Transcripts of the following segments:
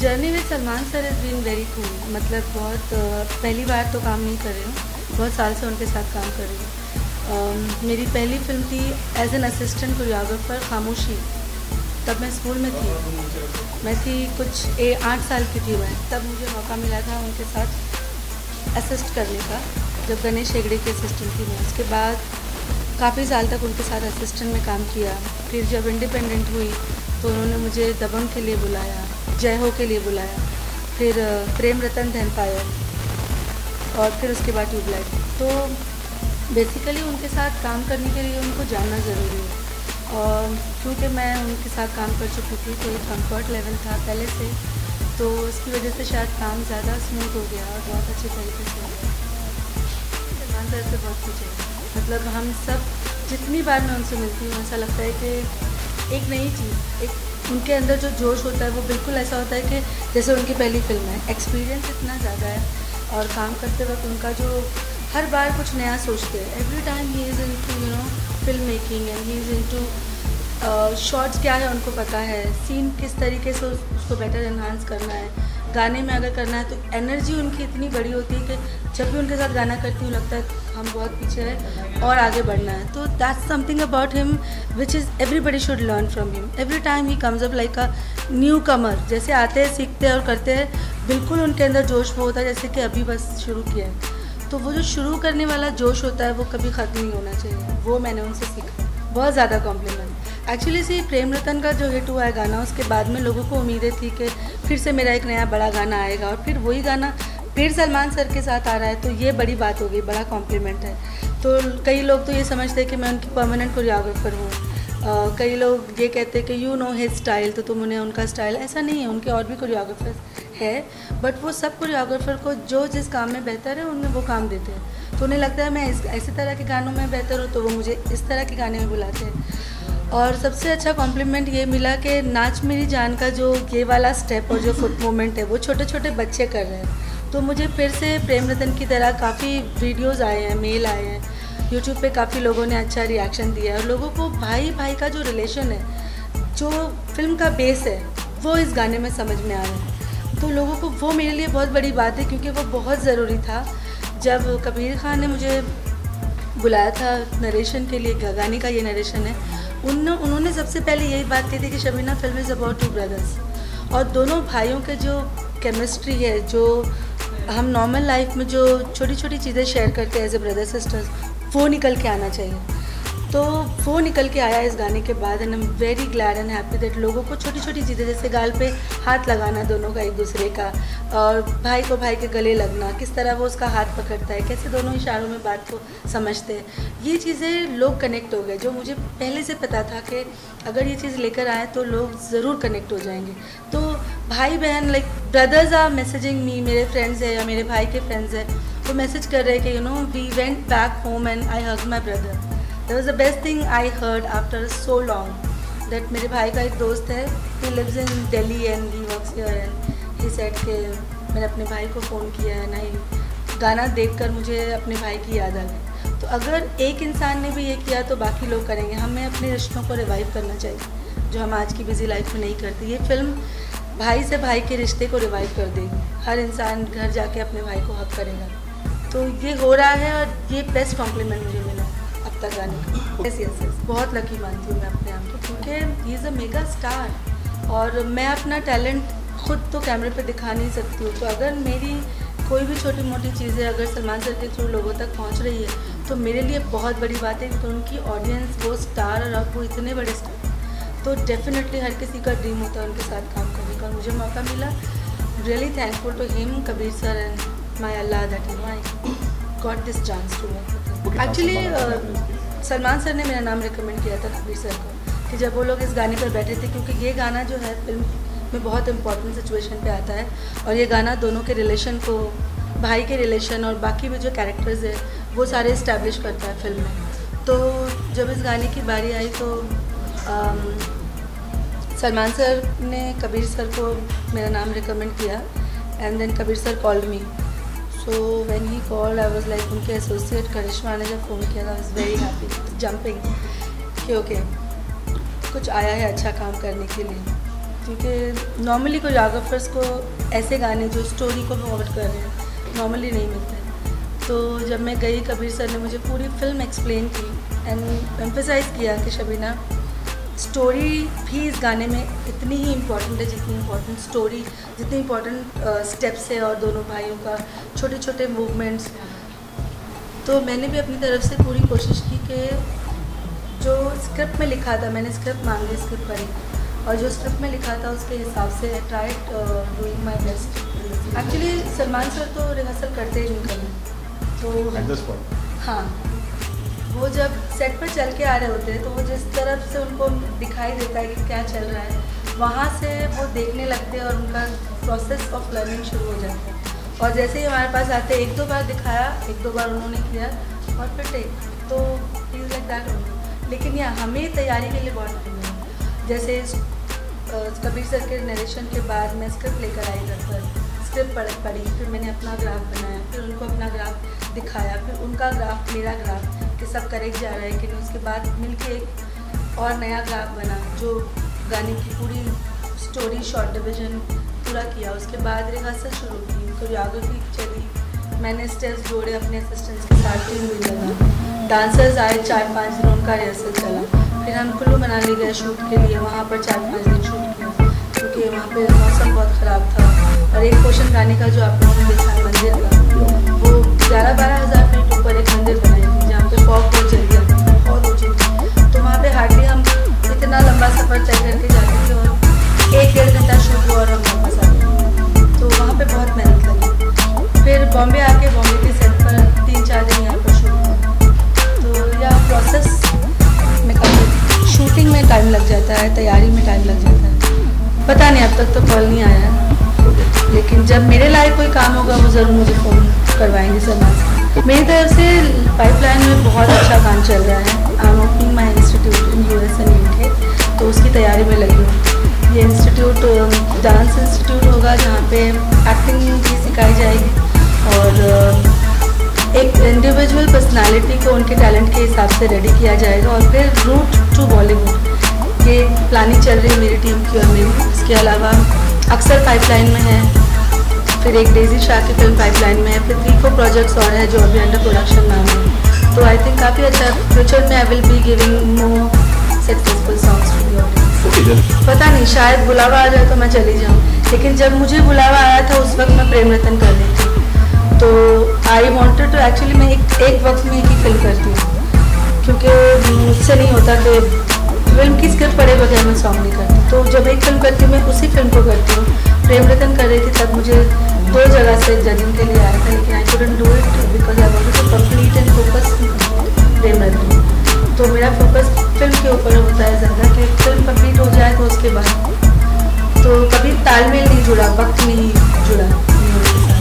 Journey with Salman sir is been very cool. मतलब बहुत पहली बार तो काम नहीं कर रही हूँ, बहुत साल से उनके साथ काम कर रही हूँ। मेरी पहली फिल्म थी एज एन असिस्टेंट कोरियोग्राफर खामोशी। तब मैं स्कूल में थी, मैं थी कुछ 8 साल की थी मैं। तब मुझे मौका मिला था उनके साथ असिस्ट करने का, जब गणेश हेगड़े की असिस्टेंट थी मैं। उसके बाद काफ़ी साल तक उनके साथ असिस्टेंट में काम किया। फिर जब इंडिपेंडेंट हुई तो उन्होंने मुझे दबंग के लिए बुलाया, जय हो के लिए बुलाया, फिर प्रेम रतन धन पायल, और फिर उसके बाद ट्यूबलाइट। तो बेसिकली उनके साथ काम करने के लिए उनको जानना ज़रूरी है, और क्योंकि मैं उनके साथ काम कर चुकी थी तो एक कंफर्ट लेवल था पहले से, तो उसकी वजह से शायद काम ज़्यादा स्मूथ हो गया और बहुत अच्छे तरीके से हो गया। सलमान सर से बहुत कुछ है, मतलब हम सब जितनी बार मैं उनसे मिलती हूँ ऐसा लगता है कि एक नई चीज़, एक उनके अंदर जो जोश होता है वो बिल्कुल ऐसा होता है कि जैसे उनकी पहली फिल्म है। एक्सपीरियंस इतना ज़्यादा है, और काम करते वक्त उनका जो हर बार कुछ नया सोचते हैं। Every time he is into film making, and he is into shorts क्या है उनको पता है, सीन किस तरीके से उसको बेटर एनहांस करना है। गाने में अगर करना है तो एनर्जी उनकी इतनी बड़ी होती है कि जब भी उनके साथ गाना करती हूँ लगता है हम बहुत पीछे हैं और आगे बढ़ना है। तो that's something about him which is everybody should learn from him. Every time he comes up like a newcomer, जैसे आते हैं सीखते हैं और करते हैं, बिल्कुल उनके अंदर जोश वो होता है जैसे कि अभी बस शुरू किया है। तो वो जो शुरू करने वाला जोश होता है वो कभी ख़त्म नहीं होना चाहिए, वो मैंने उनसे सीखा। बहुत ज़्यादा कॉम्प्लीमेंट। एक्चुअली से प्रेम रतन का जो हिट हुआ है गाना, उसके बाद में लोगों को उम्मीदें थी कि फिर से मेरा एक नया बड़ा गाना आएगा, और फिर वही गाना फिर सलमान सर के साथ आ रहा है, तो ये बड़ी बात हो गई, बड़ा कॉम्प्लीमेंट है। तो कई लोग तो ये समझते हैं कि मैं उनकी परमानेंट कोरियोग्राफर हूँ। कई लोग ये कहते हैं कि यू नो हिज स्टाइल, तो तुम उन्हें उनका स्टाइल। ऐसा नहीं है, उनके और भी कोरियोग्राफर है, बट वो सब कोरियोग्राफर को जो जिस काम में बेहतर है उनमें वो काम देते हैं। तो उन्हें लगता है मैं ऐसे तरह के गानों में बेहतर हूँ, तो वो मुझे इस तरह के गाने में बुलाते हैं। और सबसे अच्छा कॉम्प्लीमेंट ये मिला कि नाच मेरी जान का जो ये वाला स्टेप और जो फुट मूवमेंट है वो छोटे छोटे बच्चे कर रहे हैं। तो मुझे फिर से प्रेम रतन की तरह काफ़ी वीडियोस आए हैं, मेल आए हैं, यूट्यूब पे काफ़ी लोगों ने अच्छा रिएक्शन दिया है, और लोगों को भाई भाई का जो रिलेशन है, जो फिल्म का बेस है, वो इस गाने में समझ में आ रहा है। तो लोगों को वो मेरे लिए बहुत बड़ी बात है, क्योंकि वो बहुत ज़रूरी था। जब कबीर खान ने मुझे बुलाया था नरेशन के लिए, गाने का ये नरेशन है, उन्होंने सबसे पहले यही बात कही थी कि Shabina film is about two brothers, और दोनों भाइयों के जो केमिस्ट्री है, जो हम नॉर्मल लाइफ में जो छोटी छोटी चीज़ें शेयर करते हैं एज ए ब्रदर सिस्टर्स, वो निकल के आना चाहिए। तो वो निकल के आया इस गाने के बाद, and I am very glad and happy that लोगों को छोटी छोटी चीज़ें, जैसे गाल पे हाथ लगाना दोनों का एक दूसरे का, और भाई को भाई के गले लगना, किस तरह वो उसका हाथ पकड़ता है, कैसे दोनों इशारों में बात को समझते हैं, ये चीज़ें लोग कनेक्ट हो गए। जो मुझे पहले से पता था कि अगर ये चीज़ लेकर आए तो लोग ज़रूर कनेक्ट हो जाएंगे। तो भाई बहन, like brothers are messaging me, मेरे फ्रेंड्स हैं या मेरे भाई के फ्रेंड्स हैं, वो मैसेज कर रहे हैं कि we went back home and I hug my brother. That was the best thing I heard after so long. That मेरे भाई का एक दोस्त है, he lives in Delhi and he works here, and he said कि मैंने अपने भाई को फ़ोन किया है, नहीं गाना देखकर मुझे अपने भाई की याद आ गई। तो अगर एक इंसान ने भी ये किया तो बाकी लोग करेंगे। हमें अपने रिश्तों को रिवाइव करना चाहिए, जो हम आज की बिजी लाइफ में नहीं करते। ये फिल्म भाई से भाई के रिश्ते को रिवाइव कर देगी। हर इंसान घर जाके अपने भाई को हक करेगा। तो ये हो रहा है, और ये बेस्ट कॉम्प्लीमेंट मुझे मिला अब तक गाने का। यस, बहुत लकी मानती हूँ मैं अपने आप को, क्योंकि he is a mega star, और मैं अपना टैलेंट खुद तो कैमरे पे दिखा नहीं सकती हूँ। तो अगर मेरी कोई भी छोटी मोटी चीज़ें अगर सलमान सर के थ्रू लोगों तक पहुँच रही है तो मेरे लिए बहुत बड़ी बात है। तो उनकी ऑडियंस, वो स्टार, और अब वो इतने बड़े स्टार, तो डेफिनेटली हर किसी का ड्रीम होता है उनके साथ काम करने का, और मुझे मौका मिला। Really thankful to him, Kabir sir, and my Allah that I got this chance to work. Actually Salman sir ने मेरा नाम रिकमेंड किया था कबीर सर को, कि जब वो लोग इस गाने पर बैठे थे, क्योंकि ये गाना जो है फिल्म में बहुत इंपॉर्टेंट सिचुएशन पे आता है, और ये गाना दोनों के रिलेशन को, भाई के रिलेशन और बाकी भी जो कैरेक्टर्स है वो सारे इस्टेब्लिश करता है फिल्म में। तो जब इस गाने की बारी आई तो सलमान सर ने कबीर सर को मेरा नाम रिकमेंड किया, and then Kabir sir called me. So when he called I was like, उनके एसोसिएट करिश्मा ने जब फ़ोन किया था, I was very happy, jumping कि ओके कुछ आया है अच्छा काम करने के लिए। क्योंकि नॉर्मली कोरियोग्राफर्स को ऐसे गाने जो स्टोरी को फॉरवर्ड कर रहे हैं नॉर्मली नहीं मिलते। तो जब मैं गई, कबीर सर ने मुझे पूरी फिल्म एक्सप्लेन की एंड एम्फेसाइज़ किया कि शबीना, स्टोरी भी इस गाने में इतनी ही इम्पोर्टेंट है जितनी इम्पोर्टेंट स्टोरी, जितनी इम्पोर्टेंट स्टेप्स है और दोनों भाइयों का छोटे छोटे मूवमेंट्स। तो मैंने भी अपनी तरफ से पूरी कोशिश की कि जो स्क्रिप्ट में लिखा था, मैंने स्क्रिप्ट मांगी, स्क्रिप्ट पढ़ी और जो स्क्रिप्ट में लिखा था उसके हिसाब से I tried doing my best. Actually Salman sir तो रिहर्सल करते ही नहीं कभी, तो हाँ, वो जब सेट पर चल के आ रहे होते हैं तो वो जिस तरफ से उनको दिखाई देता है कि क्या चल रहा है, वहाँ से वो देखने लगते हैं और उनका प्रोसेस ऑफ लर्निंग शुरू हो जाता है। और जैसे ही हमारे पास आते, एक दो बार दिखाया, एक दो बार उन्होंने किया और फिर टेक, तो इज़ लाइक दैट। लेकिन यहाँ हमें तैयारी के लिए बहुत टाइम लगा। जैसे कबीर सर के नरेशन के बाद मैं स्क्रिप्ट लेकर आई घर पर, स्क्रिप्ट पढ़ी, फिर मैंने अपना ग्राफ बनाया, फिर उनको अपना ग्राफ दिखाया, फिर उनका ग्राफ, मेरा ग्राफ कि सब करेक्ट जा रहा है कि नहीं। उसके बाद मिलके एक और नया ग्राफ बना जो गाने की पूरी स्टोरी, शॉर्ट डिवीज़न पूरा किया। उसके बाद रिहर्सल शुरू की, कोरियोग्राफी चली, मैंने स्टेप्स जोड़े अपने असिस्टेंट्स के साथ, टीम भी लगा, डांसर्स आए, 4-5 दिन उनका रिहर्सल चला। फिर हम कुल्लू मनाली गए शूट के लिए, वहाँ पर 4-5 दिन शूट किया क्योंकि वहाँ पे मौसम बहुत ख़राब था। और एक पोर्शन गाने का जो आप लोगों ने देखा है मंदिर का, वो 11-12 हज़ार फीट ऊपर एक मंदिर बनाई थी जहाँ पे फॉग बहुत चल गया था, बहुत ऊँची थी। तो वहाँ पे हार्डली हम इतना लंबा सफ़र तय करके जाते थे और 1-1.5 घंटा शूट हुआ और हम वापस आ गए। तो वहाँ पे बहुत मेहनत लगी। फिर बॉम्बे आके बॉम्बे के सेट पर 3-4 दिन यहाँ पर शूट हुआ। तो यह प्रोसेस में काफ़ी, शूटिंग में टाइम लग जाता है, तैयारी में टाइम लग जाता है। पता नहीं, अब तक तो कॉल नहीं आया है, लेकिन जब मेरे लायक कोई काम होगा वो ज़रूर मुझे फ़ोन करवाएंगे सलमान से। मेरी तरफ से पाइपलाइन में बहुत अच्छा काम चल रहा है। I am opening my institute in US and UK, तो उसकी तैयारी में लगी हूँ। ये इंस्टीट्यूट डांस इंस्टीट्यूट होगा जहाँ पे एक्टिंग भी सिखाई जाएगी और एक इंडिविजुअल पर्सनालिटी को उनके टैलेंट के हिसाब से रेडी किया जाएगा। और फिर रूट टू बॉलीवुड, ये प्लानिंग चल रही है मेरी टीम की और मेरी। इसके अलावा अक्सर पाइपलाइन में है, फिर एक डेजी शाह की फिल्म पाइपलाइन में है, फिर 3-4 प्रोजेक्ट्स और हैं जो अभी अंडर प्रोडक्शन नाम है। तो आई थिंक काफ़ी अच्छा फ्यूचर में I will be giving more successful songs to the audience. पता नहीं, शायद बुलावा आ जाए तो मैं चली जाऊँ, लेकिन जब मुझे बुलावा आया था उस वक्त मैं प्रेम रतन कर रही थी। तो आई वॉन्टेड टू, एक्चुअली मैं एक वक्त में एक ही फिल्म करती हूँ क्योंकि मुझसे नहीं होता कि फिल्म की स्क्रिप्ट पढ़े बगैर मैं सॉन्ग नहीं करती। तो जब एक फिल्म करती हूँ मैं उसी फिल्म को करती हूँ। प्रेम रतन कर रही थी तब मुझे 2 जगह से जजिंग के लिए आया था, लेकिन I couldn't do it because I wanted to complete and focus Prem Ratan. तो मेरा फोकस फिल्म के ऊपर होता है ज़्यादा कि फिल्म कंप्लीट हो जाए तो उसके बाद। तो कभी तालमेल नहीं जुड़ा, वक्त नहीं जुड़ा उनके साथ।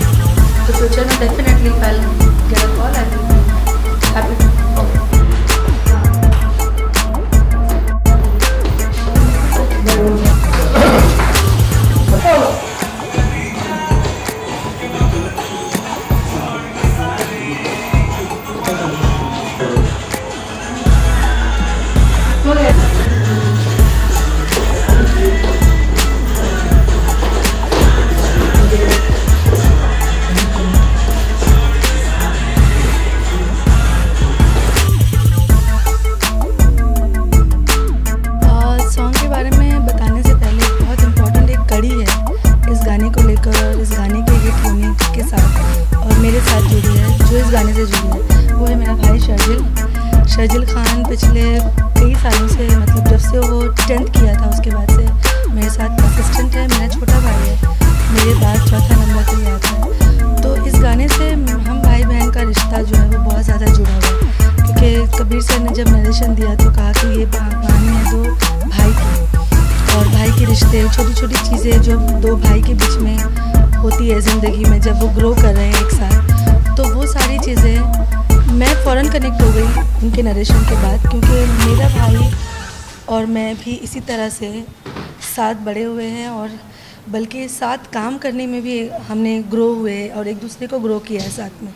तो फ्यूचर में definitely I will get a call, I will be happy. जो इस गाने से जुड़ी है वो है मेरा भाई शर्जिल खान। पिछले कई सालों से, मतलब जब से वो 10th किया था उसके बाद से मेरे साथ असिस्टेंट है। मेरा छोटा भाई है, मेरे बाद चौथा नंबर पर ही आता है। तो इस गाने से हम भाई बहन का रिश्ता जो है वो बहुत ज़्यादा जुड़ा हुआ है क्योंकि कबीर सर ने जब नरेशन दिया तो कहा कि ये कहानी है 2 भाई की, और भाई के रिश्ते, छोटी छोटी चीज़ें जो 2 भाई के बीच में होती है ज़िंदगी में जब वो ग्रो कर रहे हैं एक साथ। तो वो सारी चीज़ें मैं फ़ौरन कनेक्ट हो गई उनके नरेशन के बाद, क्योंकि मेरा भाई और मैं भी इसी तरह से साथ बड़े हुए हैं और बल्कि साथ काम करने में भी हमने ग्रो हुए और एक दूसरे को ग्रो किया है साथ में।